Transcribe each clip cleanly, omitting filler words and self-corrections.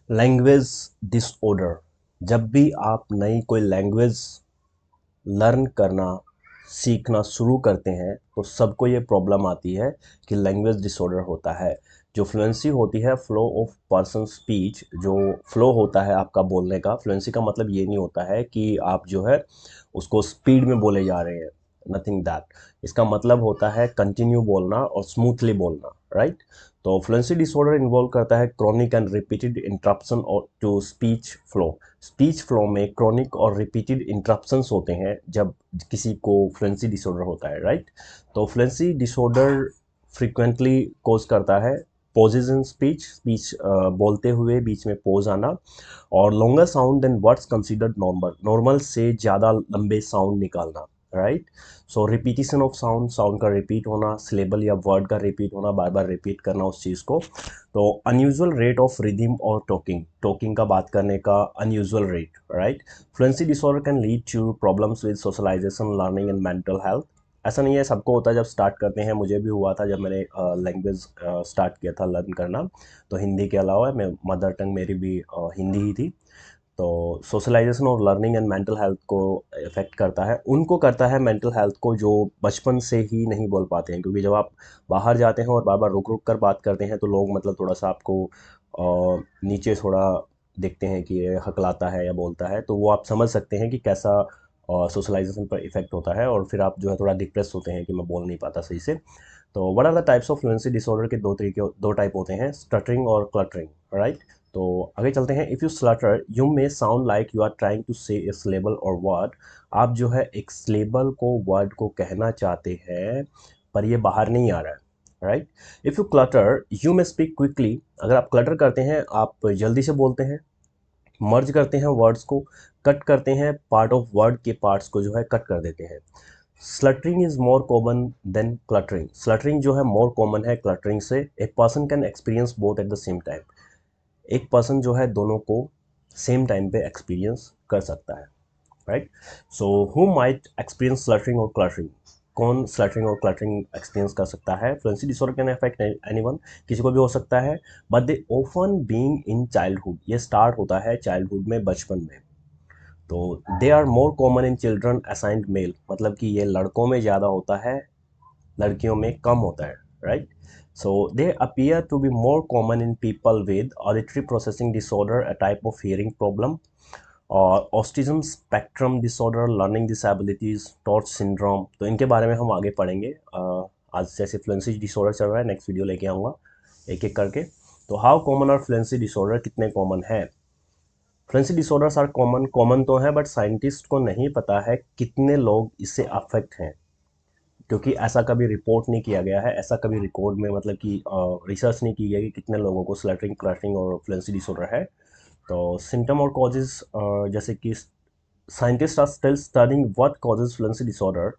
Language disorder. जब भी आप नई कोई लैंग्वेज लर्न करना सीखना शुरू करते हैं तो सबको ये प्रॉब्लम आती है कि लैंग्वेज डिसऑर्डर होता है। जो फ्लुएंसी होती है, फ्लो ऑफ पर्सन स्पीच, जो फ्लो होता है आपका बोलने का, फ्लुएंसी का मतलब ये नहीं होता है कि आप जो है उसको स्पीड में बोले जा रहे हैं, नथिंग दैट। इसका मतलब होता है कंटिन्यू बोलना और स्मूथली बोलना, राइट। तो फ्लुएंसी डिसऑर्डर इन्वॉल्व करता है क्रॉनिक एंड रिपीटेड इंटरप्शन और to speech flow. Speech flow में क्रॉनिक और रिपीटेड इंटरप्शंस होते हैं जब किसी को फ्लुएंसी डिसऑर्डर होता है, राइट। तो फ्लुएंसी डिसऑर्डर फ्रीक्वेंटली कोज करता है पॉजेज इन स्पीच, स्पीच बोलते हुए बीच में पोज आना, और longer sound than words considered normal, normal से ज़्यादा लंबे साउंड निकालना, right. So repetition of sound, sound का रिपीट होना, सिलेबल या वर्ड का रिपीट होना, बार बार रिपीट करना उस चीज़ को। तो अनयूजुअल रेट ऑफ रिदम और टॉकिंग, टॉकिंग का बात करने का unusual rate, right. Fluency disorder can lead to problems with socialization, learning and mental health. ऐसा नहीं है सबको होता है जब स्टार्ट करते हैं, मुझे भी हुआ था जब मैंने लैंग्वेज स्टार्ट किया था लर्न करना। तो हिंदी के अलावा मैं मदर टंग मेरी भी हिंदी ही थी। तो सोशलाइजेशन और लर्निंग एंड मेंटल हेल्थ को इफ़ेक्ट करता है, उनको करता है मेंटल हेल्थ को जो बचपन से ही नहीं बोल पाते हैं, क्योंकि जब आप बाहर जाते हैं और बार बार रुक रुक कर बात करते हैं तो लोग मतलब थोड़ा सा आपको नीचे थोड़ा देखते हैं कि ये हकलाता है या बोलता है, तो वो आप समझ सकते हैं कि कैसा सोशलाइजेशन पर इफेक्ट होता है, और फिर आप जो है थोड़ा डिप्रेस होते हैं कि मैं बोल नहीं पाता सही से। तो what are the types of fluency disorder के दो टाइप होते हैं, स्टटरिंग और क्लटरिंग, राइट। तो आगे चलते हैं। If you stutter you may sound like you are trying to say a syllable और वर्ड। आप जो है एक सिलेबल को, वर्ड को कहना चाहते हैं पर ये बाहर नहीं आ रहा है, right. If you clutter you may speak quickly. अगर आप क्लटर करते हैं आप जल्दी से बोलते हैं, मर्ज करते हैं वर्ड्स को, कट करते हैं, पार्ट ऑफ वर्ड के पार्ट्स को जो है कट कर देते हैं। Stuttering is more common than cluttering. Stuttering जो है मोर कॉमन है क्लटरिंग से। A person can experience both at the same time. एक पर्सन जो है दोनों को सेम टाइम पे एक्सपीरियंस कर सकता है, right. So who might experience stuttering और क्लटरिंग। कौन स्लटरिंग और क्लटरिंग एक्सपीरियंस कर सकता है? Fluency disorder can affect anyone, किसी को भी हो सकता है, but they often being in childhood. ये स्टार्ट होता है चाइल्डहुड में, बचपन में। तो they are more common in children assigned male, मतलब कि ये लड़कों में ज़्यादा होता है, लड़कियों में कम होता है, right. So they appear to be more common in people with auditory processing disorder, a type of hearing problem, और autism spectrum disorder, learning disabilities, Tourette syndrome. तो इनके बारे में हम आगे पढ़ेंगे। आज जैसे फ्लुएंसी डिसऑर्डर चल रहा है, नेक्स्ट वीडियो लेके आऊँगा एक एक करके। तो हाउ कॉमन और फ्लुएंसी डिसऑर्डर कितने कॉमन है? Fluency disorders are common, common तो है बट साइंटिस्ट को नहीं पता है कितने लोग इससे अफेक्ट हैं, क्योंकि ऐसा कभी रिपोर्ट नहीं किया गया है, ऐसा कभी रिकॉर्ड में मतलब कि रिसर्च नहीं की गई कि कितने लोगों को स्लटरिंग, क्लटरिंग और फ्लुएंसी डिसऑर्डर है। तो सिम्टम और कॉजेज, जैसे कि scientist are still studying what causes fluency disorder,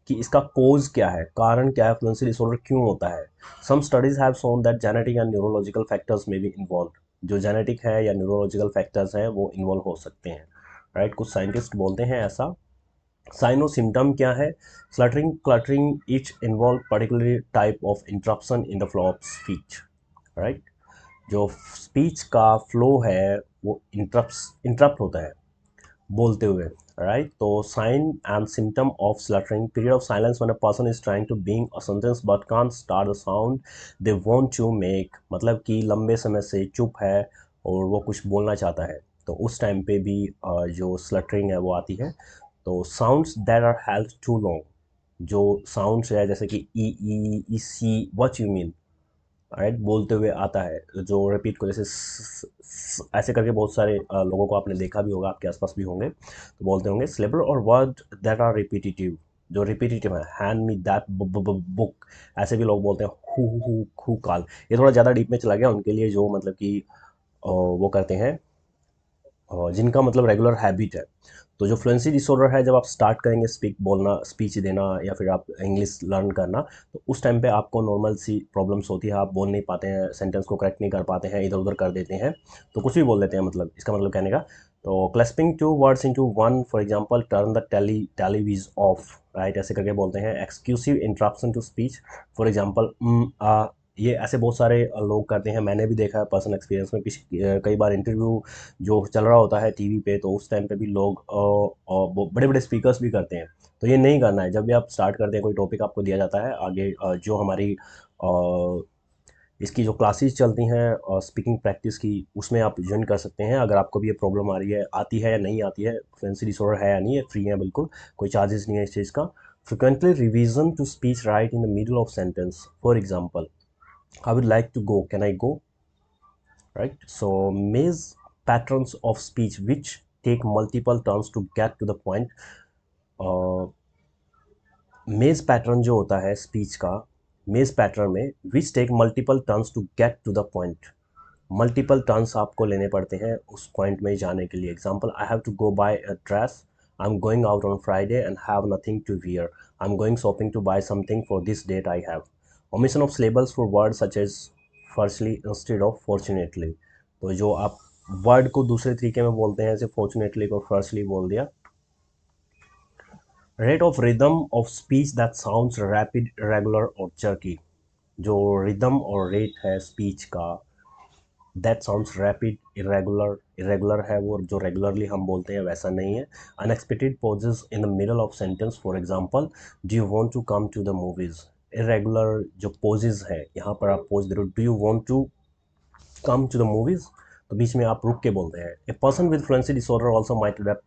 कि इसका कोज क्या है, कारण क्या है, फ्लुएंसी डिसऑर्डर क्यों होता है। Some studies have shown that genetic and neurological factors may be involved. जो जेनेटिक है या न्यूरोलॉजिकल फैक्टर्स हैं वो इन्वॉल्व हो सकते हैं, राइट। कुछ साइंटिस्ट बोलते हैं ऐसा। साइन और सिम्टम क्या है? Stuttering, cluttering each involve particular type of interruption in the flow of speech, right. जो स्पीच का फ्लो है वो इंटरप्ट होता है बोलते हुए, राइट। तो sign and symptom of stuttering, period of silence when a person is trying to being a sentence but can't start the sound they want to make, मतलब कि लंबे समय से चुप है और वो कुछ बोलना चाहता है, तो उस टाइम पे भी जो स्लटरिंग है वो आती है। तो sounds that are held too long, जो साउंड्स है जैसे कि e see, what you mean, right, बोलते हुए आता है, जो रिपीट को जैसे ऐसे करके बहुत सारे लोगों को आपने देखा भी होगा, आपके आसपास भी होंगे तो बोलते होंगे। सिलेबल और वर्ड दैट आर रिपीटिटिव, जो रिपीटिटिव है, हैंड मी दैट बुक, ऐसे भी लोग बोलते हैं। हु काल, ये थोड़ा ज़्यादा डीप में चला गया उनके लिए जो मतलब कि वो करते हैं, जिनका मतलब रेगुलर हैबिट है। तो जो फ्लुएंसी डिसऑर्डर है, जब आप स्टार्ट करेंगे स्पीक बोलना, स्पीच देना, या फिर आप इंग्लिश लर्न करना, तो उस टाइम पे आपको नॉर्मल सी प्रॉब्लम्स होती है, आप बोल नहीं पाते हैं, सेंटेंस को करेक्ट नहीं कर पाते हैं, इधर उधर कर देते हैं, तो कुछ भी बोल देते हैं, मतलब इसका मतलब कहने का। तो collapsing two words into one, for example turn the television off, right, ऐसे करके बोलते हैं। Excessive interruption to speech, for example ये ऐसे बहुत सारे लोग करते हैं, मैंने भी देखा है पर्सनल एक्सपीरियंस में। कई बार इंटरव्यू जो चल रहा होता है टीवी पे, तो उस टाइम पे भी लोग बड़े बड़े स्पीकर्स भी करते हैं। तो ये नहीं करना है। जब भी आप स्टार्ट करते हैं, कोई टॉपिक आपको दिया जाता है आगे, जो हमारी इसकी जो क्लासेस चलती हैं स्पीकिंग प्रैक्टिस की, उसमें आप ज्वाइन कर सकते हैं। अगर आपको भी ये प्रॉब्लम आ रही है, आती है या नहीं आती है, फ्लुएंसी डिसऑर्डर है या नहीं है, फ्री है बिल्कुल, कोई चार्जेस नहीं है इस चीज़ का। Frequently revision to speech right in the middle of sentence, for example, I would like to go, can I go, right? So maze patterns of speech which take multiple turns to get to the point. Maze pattern जो होता है speech का, maze pattern में which take multiple turns to get to the point, multiple turns आपको लेने पड़ते हैं उस पॉइंट में जाने के लिए। Example, I have to go buy a dress, I am going out on Friday and have nothing to wear, I am going shopping to buy something for this date I have. Omission of syllables for word such as firstly instead of fortunately. तो जो आप word को दूसरे तरीके में बोलते हैं, जैसे फॉर्चुनेटली को फर्स्टली बोल दिया। Rate of rhythm of speech that sounds rapid, irregular और जर्की। जो रिदम और रेट है स्पीच का, that sounds rapid, irregular, irregular है वो जो रेगुलरली हम बोलते हैं वैसा नहीं है। Unexpected pauses in the middle of sentence, for example, do you want to come to the movies. Irregular जो पॉजेज है, यहाँ पर आप पॉज दे रहे हो, do you want to come to the movies, तो बीच में आप रुक के बोलते हैं। A person with fluency disorder also might adopt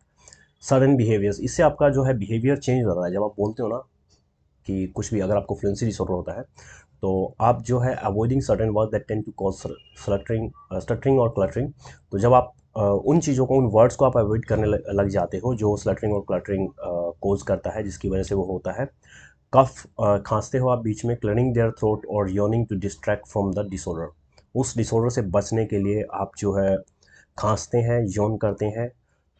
sudden behaviours. इससे आपका जो है बिहेवियर चेंज हो रहा है। जब आप बोलते हो ना कि कुछ भी, अगर आपको फ्लुएंसी डिसऑर्डर होता है, तो आप जो है avoiding certain word that tend to cause stuttering और क्लटरिंग। तो जब आप उन चीज़ों को, उन वर्ड्स को आप अवॉइड करने लग जाते हो जो स्लटरिंग और क्लटरिंग कोज करता है, जिसकी वजह से वो होता है। कफ, खांसते हो आप बीच में, क्लियरिंग देयर थ्रोट और yawning to distract from the disorder. उस डिसऑर्डर से बचने के लिए आप जो है खांसते हैं, यौन करते हैं,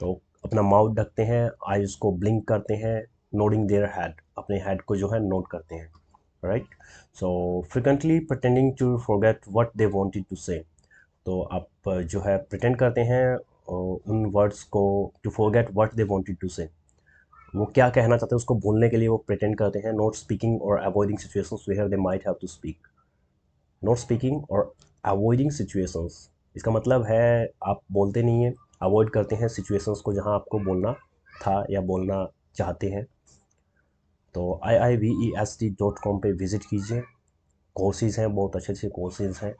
तो अपना माउथ ढकते हैं, आईज को ब्लिंक करते हैं, नोडिंग देयर हेड, अपने हेड को जो है नोट करते हैं, right? So frequently pretending to forget what they wanted to say। तो आप जो है प्रिटेंड करते हैं उन वर्ड्स को, to forget what they wanted to say, वो क्या कहना चाहते हैं उसको भूलने के लिए वो प्रिटेंड करते हैं। नॉट स्पीकिंग और avoiding situations where they might have to speak. Not speaking और अवॉइडिंग सिचुएशंस, इसका मतलब है आप बोलते नहीं हैं, अवॉइड करते हैं सिचुएशंस को जहां आपको बोलना था या बोलना चाहते हैं। तो iivest.com पे विज़िट कीजिए। कोर्सेज़ हैं, बहुत अच्छे अच्छे कोर्सेज़ हैं।